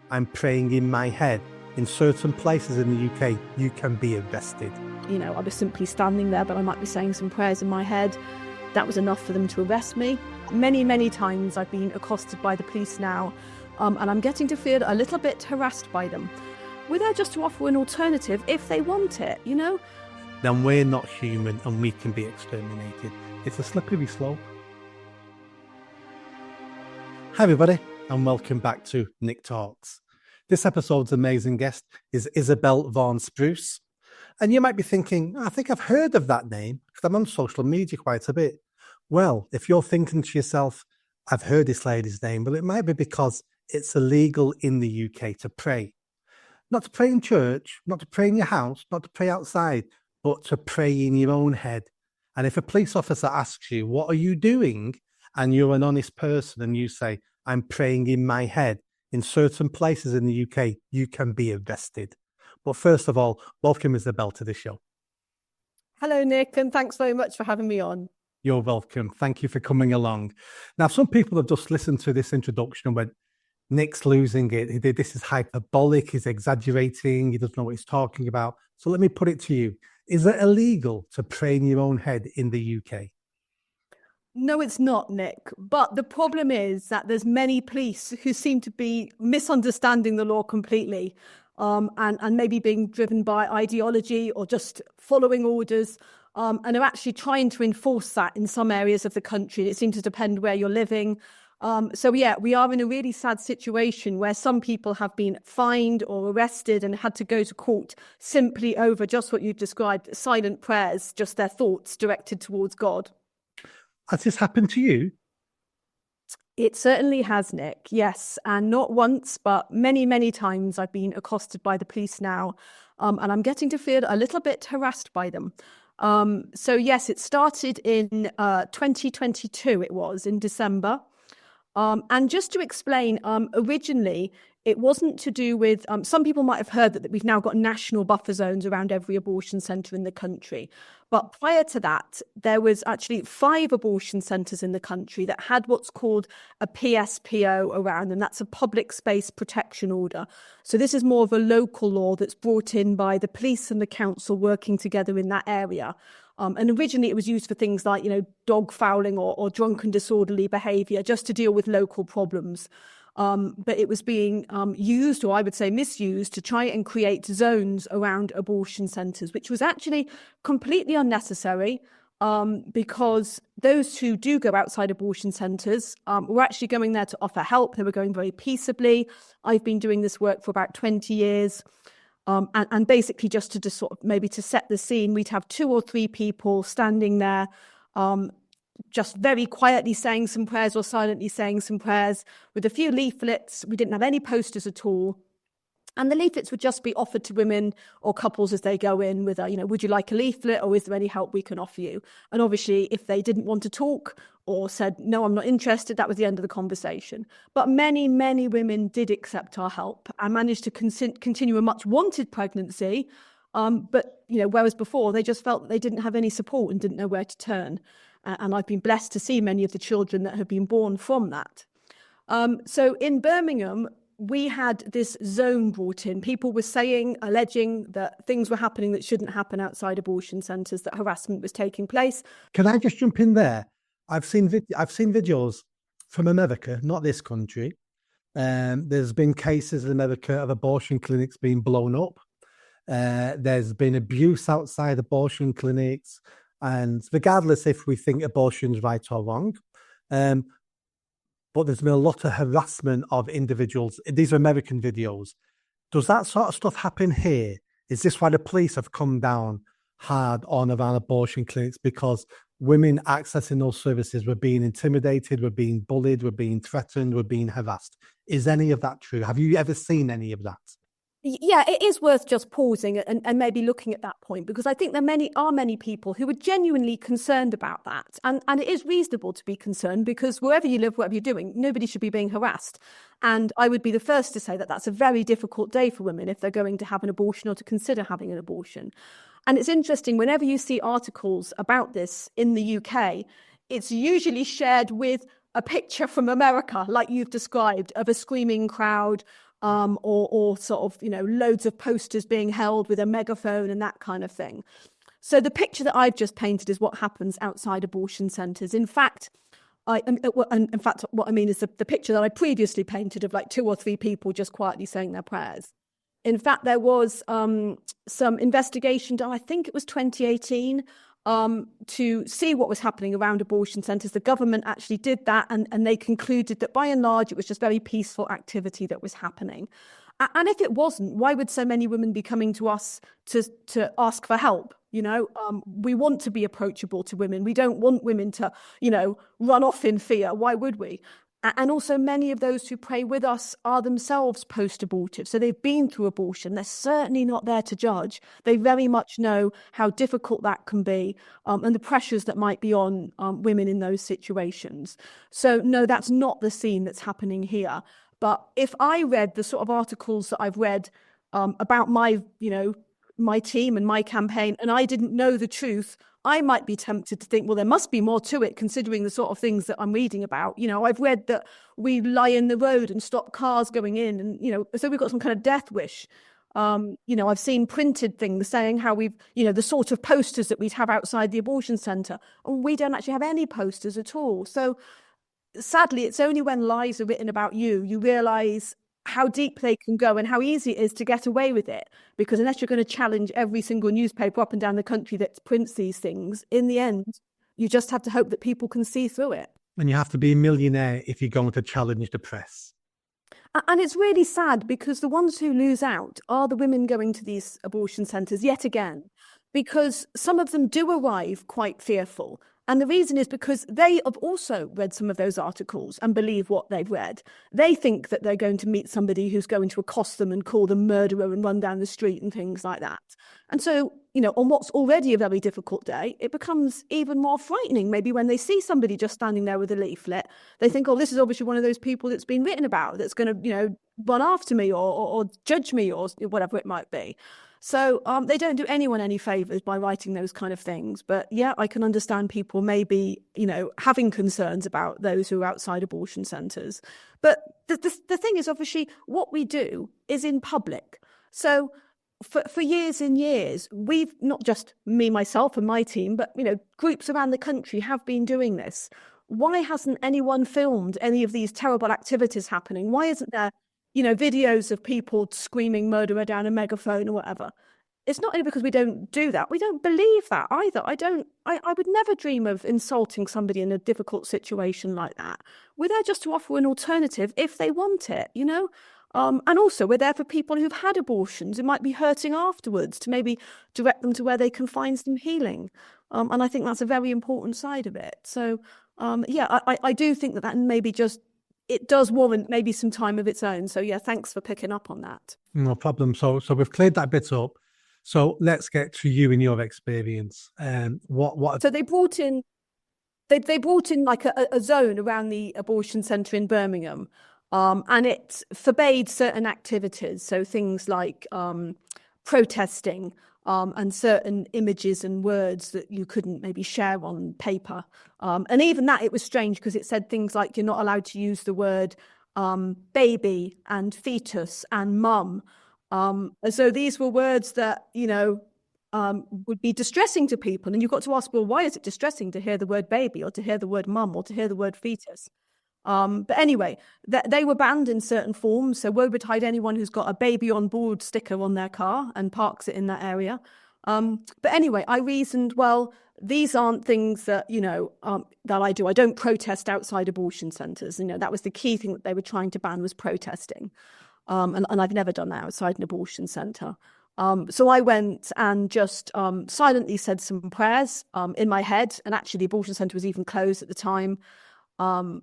I'm praying in my head. In certain places in the UK, you can be arrested. You know, I was simply standing there, but I might be saying some prayers in my head. That was enough for them to arrest me. Many, many times I've been accosted by the police now, and I'm getting to feel a little bit harassed by them. We're there just to offer an alternative if they want it, you know? Then we're not human and we can be exterminated. It's a slippery slope. Hi everybody, and welcome back to Nick Talks. This episode's amazing guest is Isabel Vaughn Spruce. And you might be thinking, I think I've heard of that name because I'm on social media quite a bit. Well, if you're thinking to yourself, I've heard this lady's name, well, it might be because it's illegal in the UK to pray. Not to pray in church, not to pray in your house, not to pray outside, but to pray in your own head. And if a police officer asks you, what are you doing? And you're an honest person and you say, I'm praying in my head. In certain places in the UK, you can be arrested. But first of all, welcome Isabel to the show. Hello, Nick, and thanks very much for having me on. You're welcome. Thank you for coming along. Now, some people have just listened to this introduction and went, Nick's losing it. This is hyperbolic. He's exaggerating. He doesn't know what he's talking about. So let me put it to you. Is it illegal to pray in your own head in the UK? No, it's not, Nick. But the problem is that there's many police who seem to be misunderstanding the law completely. And maybe being driven by ideology or just following orders, and are actually trying to enforce that in some areas of the country. It seems to depend where you're living. So yeah, we are in a really sad situation where some people have been fined or arrested and had to go to court simply over just what you've described, silent prayers, just their thoughts directed towards God. Has this happened to you? It certainly has, Nick, yes. And not once, but many, many times I've been accosted by the police now, and I'm getting to feel a little bit harassed by them. So yes, it started in 2022, it was, in December. And just to explain, originally, it wasn't to do with, some people might have heard that we've now got national buffer zones around every abortion centre in the country. But prior to that, there was actually 5 abortion centres in the country that had what's called a PSPO around them. That's a public space protection order. So this is more of a local law that's brought in by the police and the council working together in that area. And originally it was used for things like, you know, dog fouling or drunken disorderly behaviour, just to deal with local problems. But it was being used, or I would say misused, to try and create zones around abortion centres, which was actually completely unnecessary, because those who do go outside abortion centres were actually going there to offer help. They were going very peaceably. I've been doing this work for about 20 years. And basically just to sort of maybe to set the scene, we'd have 2 or 3 people standing there, just very quietly saying some prayers or silently saying some prayers with a few leaflets. We didn't have any posters at all. And the leaflets would just be offered to women or couples as they go in with, would you like a leaflet, or is there any help we can offer you? And obviously, if they didn't want to talk or said, no, I'm not interested, that was the end of the conversation. But many, many women did accept our help and managed to continue a much wanted pregnancy. But, whereas before they just felt that they didn't have any support and didn't know where to turn. And I've been blessed to see many of the children that have been born from that. So in Birmingham, we had this zone brought in. People were alleging that things were happening that shouldn't happen outside abortion centres, that harassment was taking place. Can I just jump in there? I've seen videos from America, not this country. There's been cases in America of abortion clinics being blown up. There's been abuse outside abortion clinics. And regardless if we think abortion's right or wrong, but there's been a lot of harassment of individuals. These are American videos. Does that sort of stuff happen here? Is this why the police have come down hard on around abortion clinics? Because women accessing those services were being intimidated, were being bullied, were being threatened, were being harassed. Is any of that true? Have you ever seen any of that? Yeah, it is worth just pausing and maybe looking at that point, because I think there are many people who are genuinely concerned about that. And it is reasonable to be concerned, because wherever you live, whatever you're doing, nobody should be being harassed. And I would be the first to say that that's a very difficult day for women if they're going to have an abortion or to consider having an abortion. And it's interesting, whenever you see articles about this in the UK, it's usually shared with a picture from America, like you've described, of a screaming crowd, or sort of, loads of posters being held with a megaphone and that kind of thing. So the picture that I've just painted is what happens outside abortion centres. In fact, what I mean is the picture that I previously painted of like 2 or 3 people just quietly saying their prayers. In fact, there was some investigation done, I think it was 2018, to see what was happening around abortion centres. The government actually did that, and they concluded that by and large, it was just very peaceful activity that was happening. And if it wasn't, why would so many women be coming to us to ask for help? We want to be approachable to women. We don't want women to, run off in fear. Why would we? And also many of those who pray with us are themselves post-abortive. So they've been through abortion. They're certainly not there to judge. They very much know how difficult that can be, and the pressures that might be on women in those situations. So no, that's not the scene that's happening here. But if I read the sort of articles that I've read about my team and my campaign, and I didn't know the truth, I might be tempted to think, well, there must be more to it, considering the sort of things that I'm reading about. I've read that we lie in the road and stop cars going in, and, so we've got some kind of death wish. I've seen printed things saying how we've, the sort of posters that we'd have outside the abortion centre, and we don't actually have any posters at all. So sadly, it's only when lies are written about you realise how deep they can go and how easy it is to get away with it. Because unless you're going to challenge every single newspaper up and down the country that prints these things, in the end, you just have to hope that people can see through it. And you have to be a millionaire if you're going to challenge the press. And it's really sad, because the ones who lose out are the women going to these abortion centres yet again, because some of them do arrive quite fearful. And the reason is because they have also read some of those articles and believe what they've read. They think that they're going to meet somebody who's going to accost them and call them murderer and run down the street and things like that. And so, on what's already a very difficult day, it becomes even more frightening. Maybe when they see somebody just standing there with a leaflet, they think, oh, this is obviously one of those people that's been written about, that's going to, run after me or judge me or whatever it might be. So they don't do anyone any favours by writing those kind of things. But yeah, I can understand people maybe, having concerns about those who are outside abortion centres. But the thing is, obviously, what we do is in public. So for years and years, we've, not just me, myself and my team, but, groups around the country have been doing this. Why hasn't anyone filmed any of these terrible activities happening? Why isn't there videos of people screaming murderer down a megaphone or whatever? It's not only because we don't do that. We don't believe that either. I would never dream of insulting somebody in a difficult situation like that. We're there just to offer an alternative if they want it, and also we're there for people who've had abortions who might be hurting afterwards, to maybe direct them to where they can find some healing. And I think that's a very important side of it. So, I do think that maybe just, it does warrant maybe some time of its own. So yeah, thanks for picking up on that. No problem. So we've cleared that bit up. So let's get to you and your experience. What? So they brought in like a zone around the abortion centre in Birmingham, and it forbade certain activities. So things like protesting, and certain images and words that you couldn't maybe share on paper. And even that, it was strange, because it said things like you're not allowed to use the word baby and fetus and mum. So these were words that, would be distressing to people. And you've got to ask, well, why is it distressing to hear the word baby or to hear the word mum or to hear the word fetus? But anyway, they were banned in certain forms. So woe betide anyone who's got a baby on board sticker on their car and parks it in that area. But anyway, I reasoned, well, these aren't things that, that I do. I don't protest outside abortion centres. That was the key thing that they were trying to ban, was protesting. And I've never done that outside an abortion centre. So I went and just silently said some prayers in my head. And actually, the abortion centre was even closed at the time. And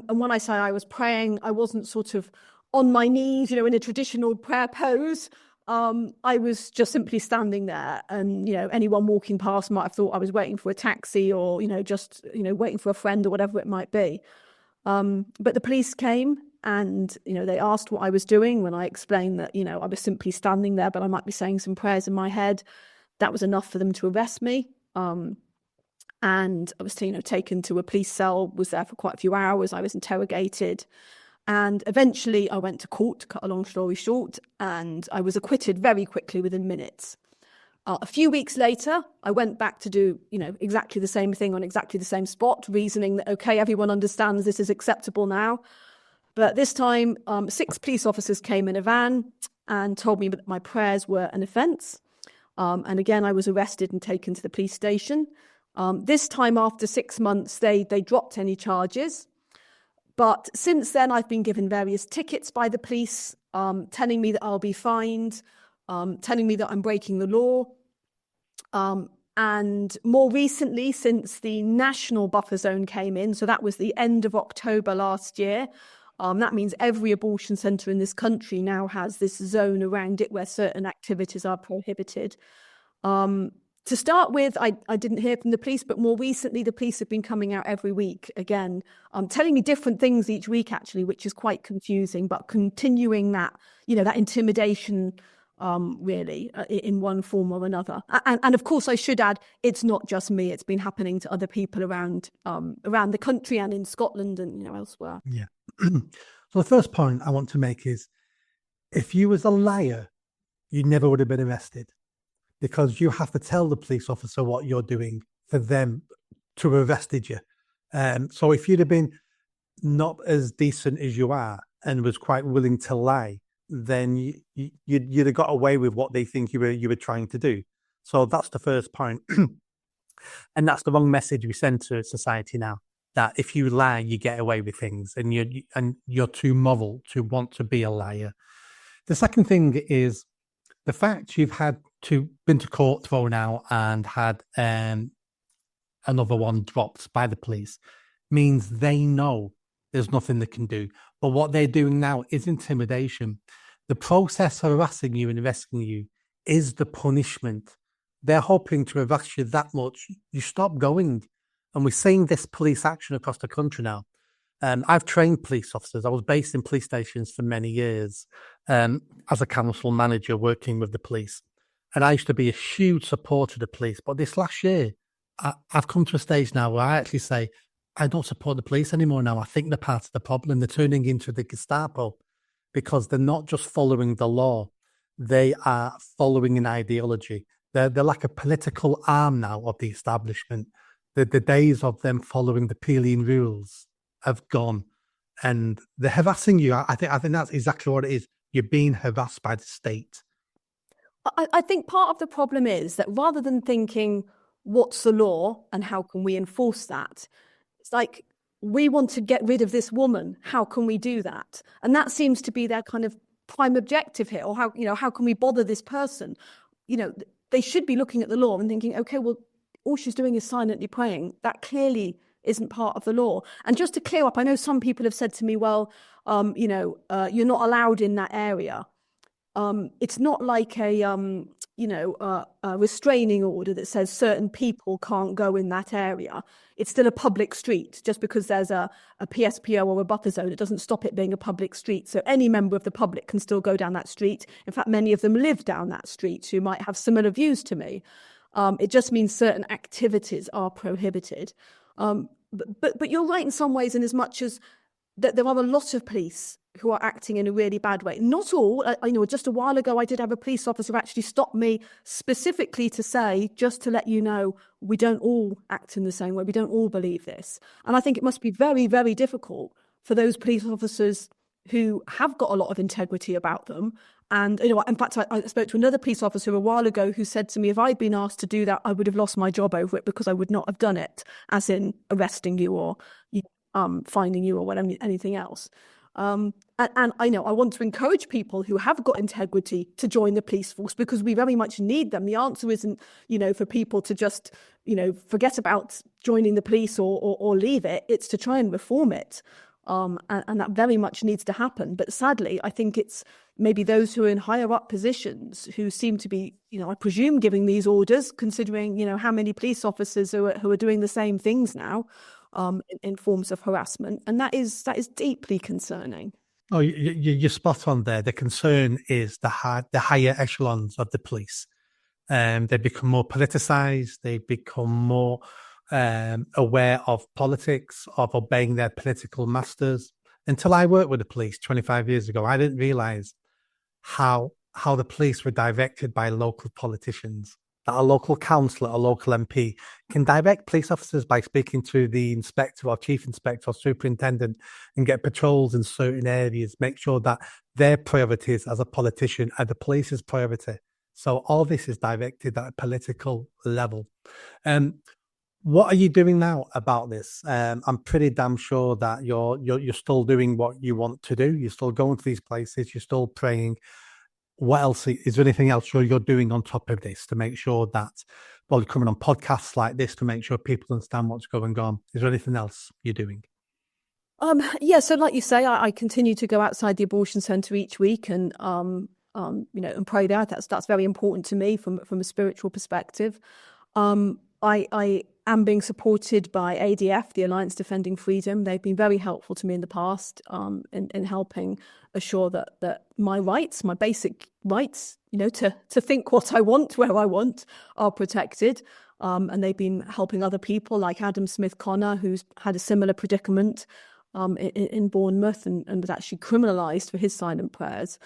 when I say I was praying, I wasn't sort of on my knees, in a traditional prayer pose. I was just simply standing there, and, anyone walking past might have thought I was waiting for a taxi or, just, waiting for a friend or whatever it might be. But the police came and, they asked what I was doing. When I explained that, I was simply standing there, but I might be saying some prayers in my head, that was enough for them to arrest me. And I was, taken to a police cell, was there for quite a few hours. I was interrogated. And eventually I went to court, to cut a long story short, and I was acquitted very quickly within minutes. A few weeks later, I went back to do, exactly the same thing on exactly the same spot, reasoning that, okay, everyone understands this is acceptable now. But this time, 6 police officers came in a van and told me that my prayers were an offence. And again, I was arrested and taken to the police station. This time, after 6 months, they dropped any charges. But since then, I've been given various tickets by the police, telling me that I'll be fined, telling me that I'm breaking the law. And more recently, since the national buffer zone came in, so that was the end of October last year, that means every abortion centre in this country now has this zone around it where certain activities are prohibited. To start with, I didn't hear from the police, but more recently, the police have been coming out every week again, telling me different things each week, actually, which is quite confusing, but continuing that, that intimidation, really, in one form or another. And of course, I should add, it's not just me. It's been happening to other people around the country and in Scotland and, elsewhere. Yeah. So the first point I want to make is, if you was a liar, you never would have been arrested, because you have to tell the police officer what you're doing for them to have arrested you. So if you'd have been not as decent as you are and was quite willing to lie, then you'd have got away with what they think you were trying to do. So that's the first point. And that's the wrong message we send to society now, that if you lie, you get away with things, and you're too moral to want to be a liar. The second thing is the fact you've been to court, thrown out, and had another one dropped by the police means they know there's nothing they can do. But what they're doing now is intimidation. The process of harassing you and arresting you is the punishment. They're hoping to harass you that much, you stop going. And we're seeing this police action across the country now. I've trained police officers. I was based in police stations for many years as a council manager working with the police. And I used to be a huge supporter of the police. But this last year, I've come to a stage now where I actually say, I don't support the police anymore now. I think they're part of the problem. They're turning into the Gestapo, because they're not just following the law. They are following an ideology. They're like a political arm now of the establishment. The days of them following the Peeling rules have gone, and they're harassing you. I think that's exactly what it is. You're being harassed by the state. I think part of the problem is that rather than thinking, what's the law and how can we enforce that? It's like, we want to get rid of this woman. How can we do that? And that seems to be their kind of prime objective here. Or how can we bother this person? They should be looking at the law and thinking, okay, well, all she's doing is silently praying. That clearly isn't part of the law. And just to clear up, I know some people have said to me, well, you're not allowed in that area. It's not like a restraining order that says certain people can't go in that area. It's still a public street. Just because there's a PSPO or a buffer zone, it doesn't stop it being a public street. So any member of the public can still go down that street. In fact, many of them live down that street who might have similar views to me. It just means certain activities are prohibited. But you're right in some ways, in as much as that there are a lot of police who are acting in a really bad way. Not all. I know just a while ago, I did have a police officer actually stop me specifically to say, just to let you know, we don't all act in the same way. We don't all believe this. And I think it must be very, very difficult for those police officers who have got a lot of integrity about them. And, in fact, I spoke to another police officer a while ago who said to me, if I'd been asked to do that, I would have lost my job over it, because I would not have done it, as in arresting you or finding you or whatever, anything else. And I want to encourage people who have got integrity to join the police force, because we very much need them. The answer isn't, for people to just, forget about joining the police or leave it. It's to try and reform it. And that very much needs to happen. But sadly, I think it's maybe those who are in higher up positions who seem to be, I presume, giving these orders, considering, how many police officers who are doing the same things now. In forms of harassment, and that is deeply concerning. Oh, you're spot on there. The concern is the higher echelons of the police. They become more politicized. They become more aware of politics, of obeying their political masters. Until I worked with the police 25 years ago, I didn't realize how the police were directed by local politicians. That a local councillor, a local MP can direct police officers by speaking to the inspector or chief inspector or superintendent and get patrols in certain areas, make sure that their priorities as a politician are the police's priority. So all this is directed at a political level. What are you doing now about this? I'm pretty damn sure that you're still doing what you want to do. You're still going to these places. You're still praying. What else is there? Anything else you're doing on top of this to make sure that, well, you're coming on podcasts like this to make sure people understand what's going on? Is there anything else you're doing? Yeah, so like you say, I continue to go outside the abortion centre each week and and pray there. That's very important to me from a spiritual perspective. I am being supported by ADF, the Alliance Defending Freedom. They've been very helpful to me in the past in helping assure that my rights, my basic rights, to think what I want, where I want, are protected. And they've been helping other people like Adam Smith Connor, who's had a similar predicament in Bournemouth and was actually criminalised for his silent prayers.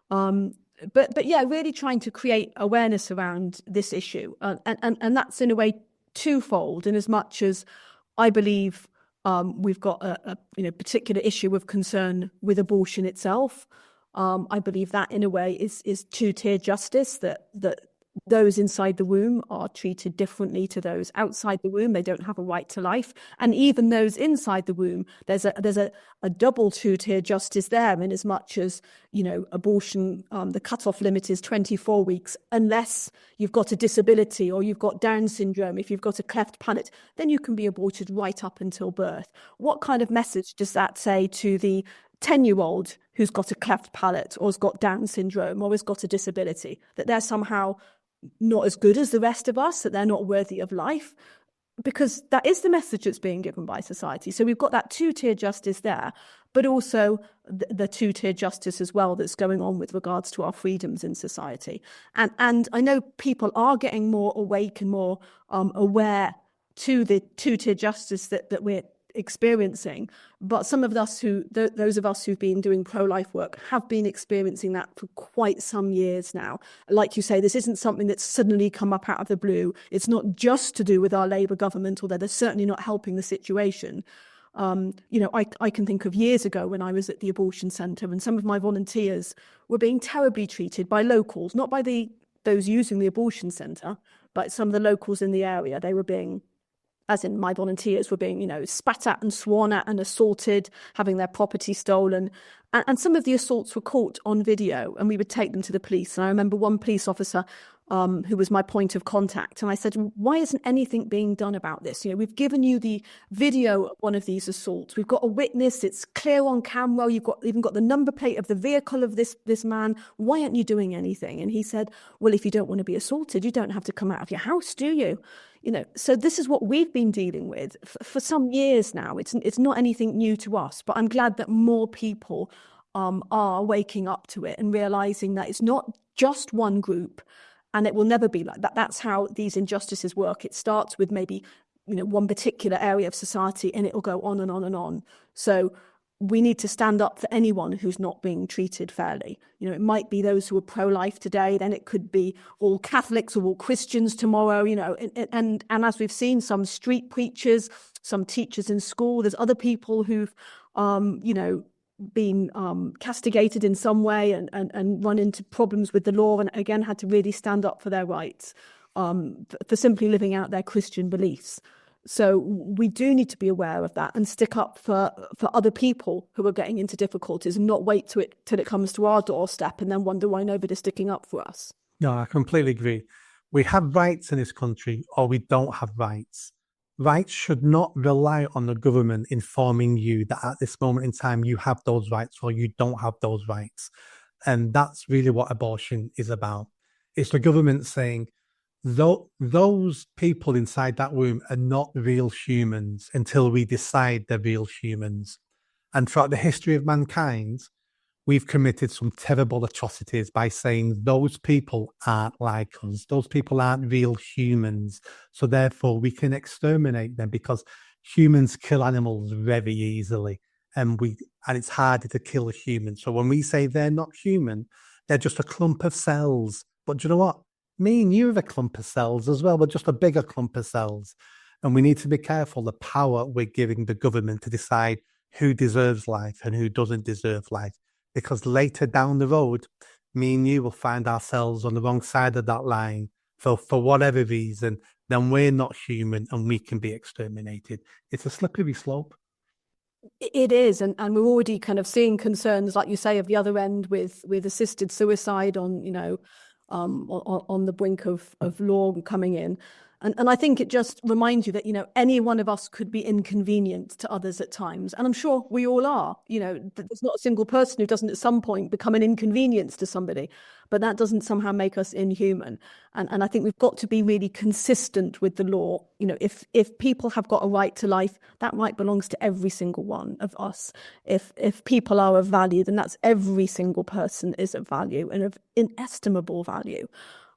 But yeah, really trying to create awareness around this issue. And that's in a way twofold, in as much as I believe we've got a particular issue of concern with abortion itself. I believe that in a way is two-tier justice, that those inside the womb are treated differently to those outside the womb. They don't have a right to life. And even those inside the womb, there's a double two-tier justice there, in as much as, abortion, the cutoff limit is 24 weeks, unless you've got a disability or you've got Down syndrome. If you've got a cleft palate, then you can be aborted right up until birth. What kind of message does that say to the 10-year-old who's got a cleft palate or has got Down syndrome or has got a disability, that they're somehow not as good as the rest of us, that they're not worthy of life? Because that is the message that's being given by society. So we've got that two-tier justice there, but also the two-tier justice as well that's going on with regards to our freedoms in society. And I know people are getting more awake and more aware to the two-tier justice that we're experiencing, but some of us those of us who've been doing pro-life work have been experiencing that for quite some years now. Like you say, this isn't something that's suddenly come up out of the blue. It's not just to do with our Labour government, although they're certainly not helping the situation. I can think of years ago when I was at the abortion centre, and some of my volunteers were being terribly treated by locals, not by those using the abortion centre, but some of the locals in the area. They were being, as in my volunteers, were being, spat at and sworn at and assaulted, having their property stolen. And some of the assaults were caught on video, and we would take them to the police. And I remember one police officer who was my point of contact, and I said, why isn't anything being done about this? We've given you the video of one of these assaults. We've got a witness. It's clear on camera. You've even got the number plate of the vehicle of this man. Why aren't you doing anything? And he said, well, if you don't want to be assaulted, you don't have to come out of your house, do you? So this is what we've been dealing with for some years now. It's not anything new to us, but I'm glad that more people are waking up to it and realizing that it's not just one group, and it will never be like that. That's how these injustices work. It starts with maybe one particular area of society, and it will go on and on and on. So we need to stand up for anyone who's not being treated fairly. It might be those who are pro-life today, then it could be all Catholics or all Christians tomorrow, and as we've seen, some street preachers, some teachers in school. There's other people who've, been castigated in some way and run into problems with the law, and again had to really stand up for their rights, for simply living out their Christian beliefs. So we do need to be aware of that and stick up for other people who are getting into difficulties, and not wait till it comes to our doorstep and then wonder why nobody's sticking up for us. No, I completely agree. We have rights in this country, or we don't have rights. Rights should not rely on the government informing you that at this moment in time you have those rights or you don't have those rights. And that's really what abortion is about. It's the government saying, those people inside that womb are not real humans until we decide they're real humans. And throughout the history of mankind, we've committed some terrible atrocities by saying those people aren't like us. Those people aren't real humans. So therefore we can exterminate them, because humans kill animals very easily. And and it's harder to kill a human. So when we say they're not human, they're just a clump of cells. But do you know what? Me and you are a clump of cells as well. We're just a bigger clump of cells. And we need to be careful the power we're giving the government to decide who deserves life and who doesn't deserve life. Because later down the road, me and you will find ourselves on the wrong side of that line for whatever reason. Then we're not human and we can be exterminated. It's a slippery slope. It is, and we're already kind of seeing concerns, like you say, of the other end with assisted suicide on, on the brink of law coming in. And I think it just reminds you that, any one of us could be inconvenient to others at times. And I'm sure we all are. There's not a single person who doesn't at some point become an inconvenience to somebody, but that doesn't somehow make us inhuman. And I think we've got to be really consistent with the law. If people have got a right to life, that right belongs to every single one of us. If people are of value, then that's every single person is of value and of inestimable value.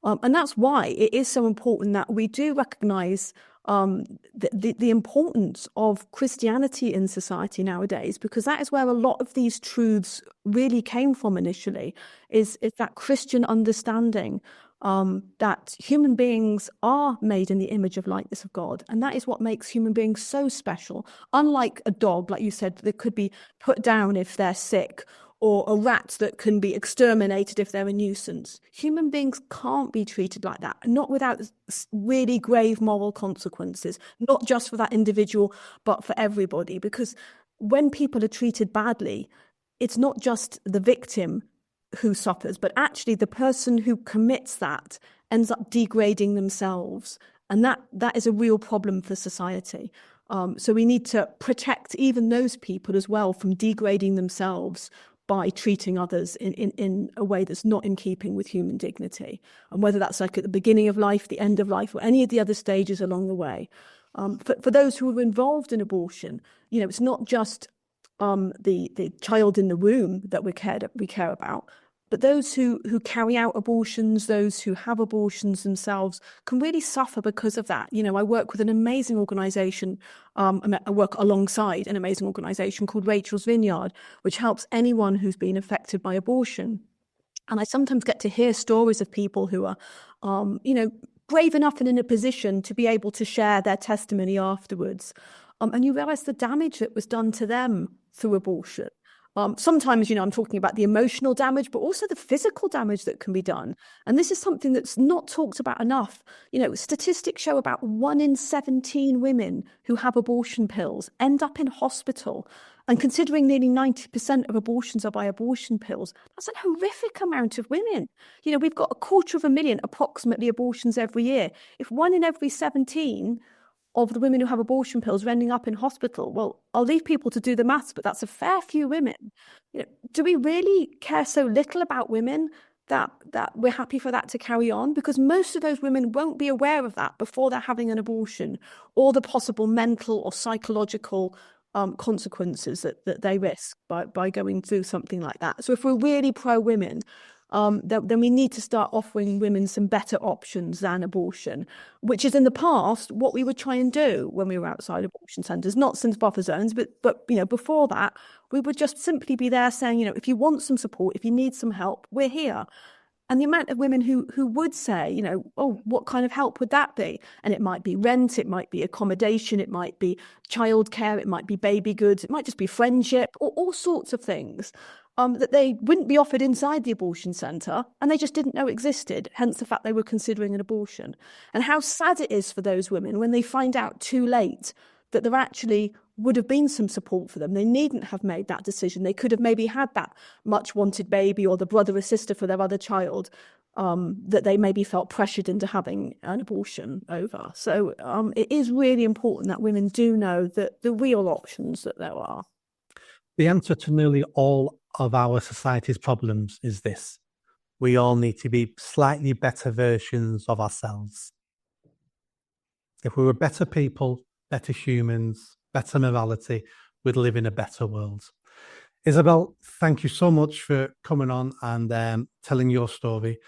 And that's why it is so important that we do recognise the importance of Christianity in society nowadays, because that is where a lot of these truths really came from initially, is that Christian understanding that human beings are made in the image of likeness of God. And that is what makes human beings so special. Unlike a dog, like you said, that could be put down if they're sick, or a rat that can be exterminated if they're a nuisance. Human beings can't be treated like that, not without really grave moral consequences, not just for that individual, but for everybody. Because when people are treated badly, it's not just the victim who suffers, but actually the person who commits that ends up degrading themselves. And that is a real problem for society. So we need to protect even those people as well from degrading themselves by treating others in a way that's not in keeping with human dignity. And whether that's like at the beginning of life, the end of life, or any of the other stages along the way. For those who are involved in abortion, it's not just the child in the womb that we care about, but those who carry out abortions, those who have abortions themselves, can really suffer because of that. I work with an amazing organisation, I work alongside an amazing organisation called Rachel's Vineyard, which helps anyone who's been affected by abortion. And I sometimes get to hear stories of people who are, brave enough and in a position to be able to share their testimony afterwards. And you realise the damage that was done to them through abortion. Sometimes, I'm talking about the emotional damage, but also the physical damage that can be done. And this is something that's not talked about enough. Statistics show about 1 in 17 women who have abortion pills end up in hospital. And considering nearly 90% of abortions are by abortion pills, that's a horrific amount of women. We've got 250,000 approximately abortions every year. If 1 in every 17 of the women who have abortion pills are ending up in hospital, well, I'll leave people to do the maths, but that's a fair few women. Do we really care so little about women that we're happy for that to carry on? Because most of those women won't be aware of that before they're having an abortion, or the possible mental or psychological consequences that they risk by going through something like that. So if we're really pro-women, then we need to start offering women some better options than abortion, which is in the past what we would try and do when we were outside abortion centres, not since buffer zones, but before that, we would just simply be there saying, if you want some support, if you need some help, we're here. And the amount of women who would say, oh, what kind of help would that be? And it might be rent, it might be accommodation, it might be childcare, it might be baby goods, it might just be friendship, or all sorts of things that they wouldn't be offered inside the abortion centre, and they just didn't know existed, hence the fact they were considering an abortion. And how sad it is for those women when they find out too late that there actually would have been some support for them. They needn't have made that decision. They could have maybe had that much wanted baby or the brother or sister for their other child that they maybe felt pressured into having an abortion over. So it is really important that women do know that the real options that there are. The answer to nearly all of our society's problems is this: we all need to be slightly better versions of ourselves. If we were better people, better humans, better morality, we'd live in a better world. Isabel, thank you so much for coming on and telling your story.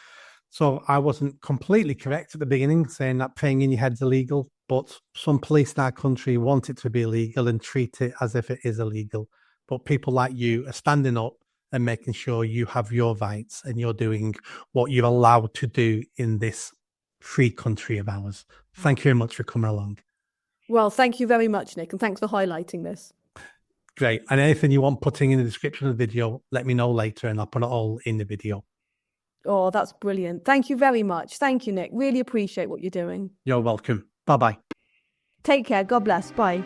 So I wasn't completely correct at the beginning, saying that praying in your head's illegal, but some police in our country want it to be illegal and treat it as if it is illegal. but people like you are standing up and making sure you have your rights and you're doing what you're allowed to do in this free country of ours. Thank you very much for coming along. Well, thank you very much, Nick, and thanks for highlighting this. Great. And anything you want putting in the description of the video, let me know later and I'll put it all in the video. Oh, that's brilliant. Thank you very much. Thank you, Nick. Really appreciate what you're doing. You're welcome. Bye-bye. Take care. God bless. Bye.